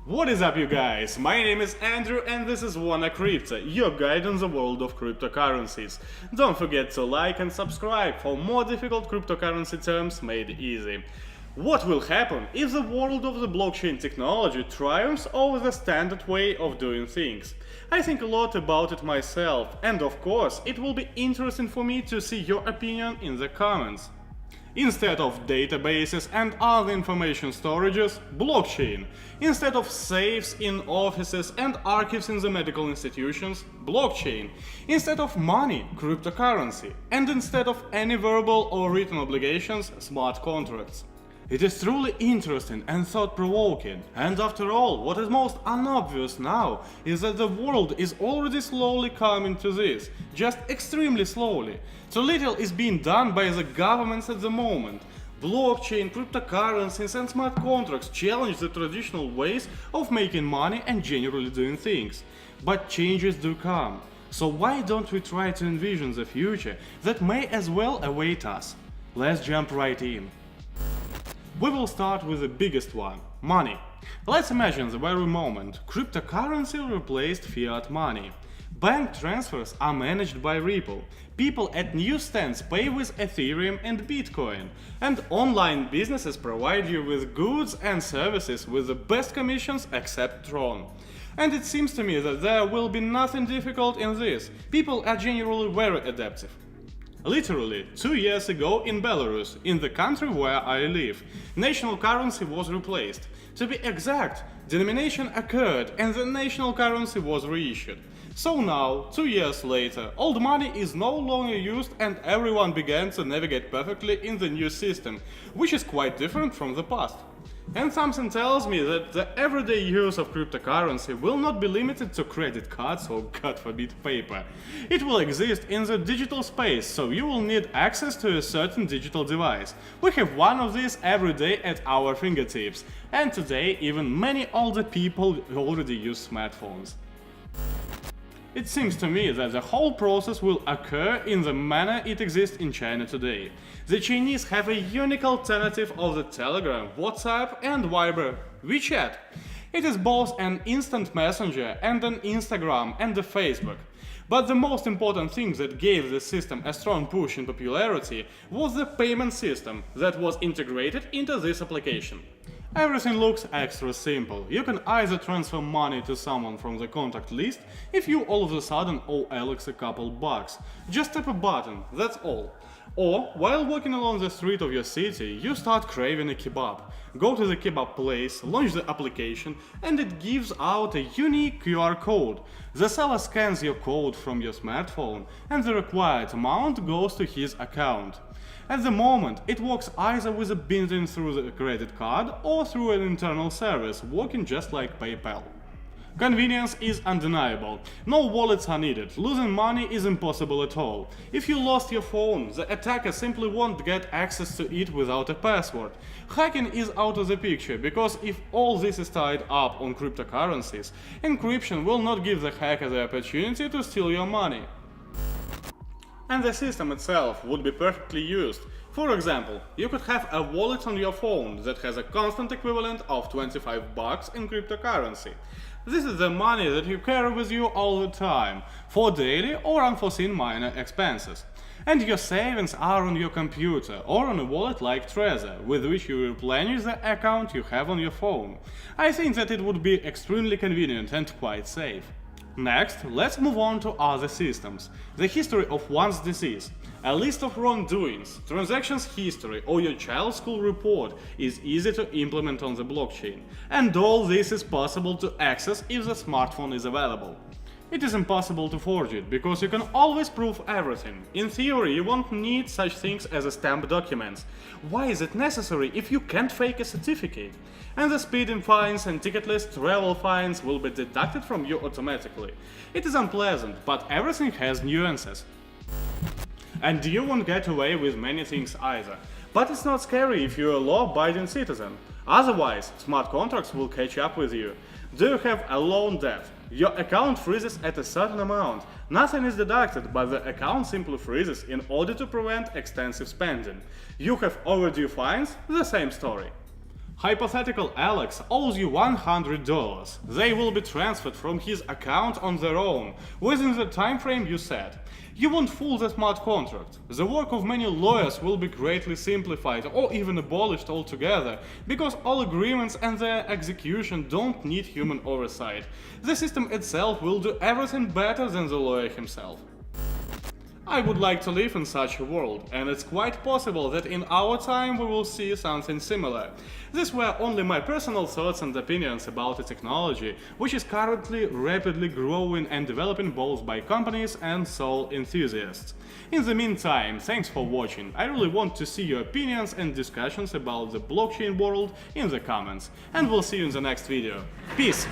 What is up, you guys? My name is Andrew and this is Wanna Crypto, your guide on the world of cryptocurrencies. Don't forget to like and subscribe for more difficult cryptocurrency terms made easy. What will happen if the world of the blockchain technology triumphs over the standard way of doing things? I think a lot about it myself, and of course it will be interesting for me to see your opinion in the comments. Instead of databases and other information storages, blockchain. Instead of safes in offices and archives in the medical institutions, blockchain. Instead of money, cryptocurrency. And instead of any verbal or written obligations, smart contracts. It is truly interesting and thought-provoking, and after all, what is most unobvious now is that the world is already slowly coming to this, just extremely slowly. Too little is being done by the governments at the moment. Blockchain, cryptocurrencies and smart contracts challenge the traditional ways of making money and generally doing things. But changes do come. So why don't we try to envision the future that may as well await us? Let's jump right in. We will start with the biggest one – money. Let's imagine the very moment cryptocurrency replaced fiat money. Bank transfers are managed by Ripple. People at newsstands pay with Ethereum and Bitcoin. And online businesses provide you with goods and services with the best commissions except Tron. And it seems to me that there will be nothing difficult in this. People are generally very adaptive. Literally, 2 years ago in Belarus, in the country where I live, national currency was replaced. To be exact, denomination occurred and the national currency was reissued. So now, 2 years later, old money is no longer used and everyone began to navigate perfectly in the new system, which is quite different from the past. And something tells me that the everyday use of cryptocurrency will not be limited to credit cards or, God forbid, paper. It will exist in the digital space, so you will need access to a certain digital device. We have one of these every day at our fingertips, and today even many older people already use smartphones. It seems to me that the whole process will occur in the manner it exists in China today. The Chinese have a unique alternative of the Telegram, WhatsApp and Viber, WeChat. It is both an instant messenger and an Instagram and a Facebook. But the most important thing that gave the system a strong push in popularity was the payment system that was integrated into this application. Everything looks extra simple. You can either transfer money to someone from the contact list if you all of a sudden owe Alex a couple bucks. Just tap a button, that's all. Or, while walking along the street of your city, you start craving a kebab. Go to the kebab place, launch the application, and it gives out a unique QR code. The seller scans your code from your smartphone, and the required amount goes to his account. At the moment, it works either with a binding through the credit card or through an internal service, working just like PayPal. Convenience is undeniable. No wallets are needed. Losing money is impossible at all. If you lost your phone, the attacker simply won't get access to it without a password. Hacking is out of the picture, because if all this is tied up on cryptocurrencies, encryption will not give the hacker the opportunity to steal your money. And the system itself would be perfectly used. For example, you could have a wallet on your phone that has a constant equivalent of 25 bucks in cryptocurrency. This is the money that you carry with you all the time, for daily or unforeseen minor expenses. And your savings are on your computer or on a wallet like Trezor, with which you replenish the account you have on your phone. I think that it would be extremely convenient and quite safe. Next, let's move on to other systems. The history of one's disease, a list of wrongdoings, transactions history or your child's school report is easy to implement on the blockchain. And all this is possible to access if the smartphone is available. It is impossible to forge it, because you can always prove everything. In theory, you won't need such things as stamped documents. Why is it necessary if you can't fake a certificate? And the speeding fines and ticketless travel fines will be deducted from you automatically. It is unpleasant, but everything has nuances. And you won't get away with many things either. But it's not scary if you're a law-abiding citizen. Otherwise, smart contracts will catch up with you. Do you have a loan debt? Your account freezes at a certain amount. Nothing is deducted, but the account simply freezes in order to prevent extensive spending. You have overdue fines? The same story. Hypothetical Alex owes you $100. They will be transferred from his account on their own, within the time frame you set. You won't fool the smart contract. The work of many lawyers will be greatly simplified or even abolished altogether, because all agreements and their execution don't need human oversight. The system itself will do everything better than the lawyer himself. I would like to live in such a world, and it's quite possible that in our time we will see something similar. These were only my personal thoughts and opinions about a technology which is currently rapidly growing and developing both by companies and sole enthusiasts. In the meantime, thanks for watching. I really want to see your opinions and discussions about the blockchain world in the comments, and we'll see you in the next video. Peace!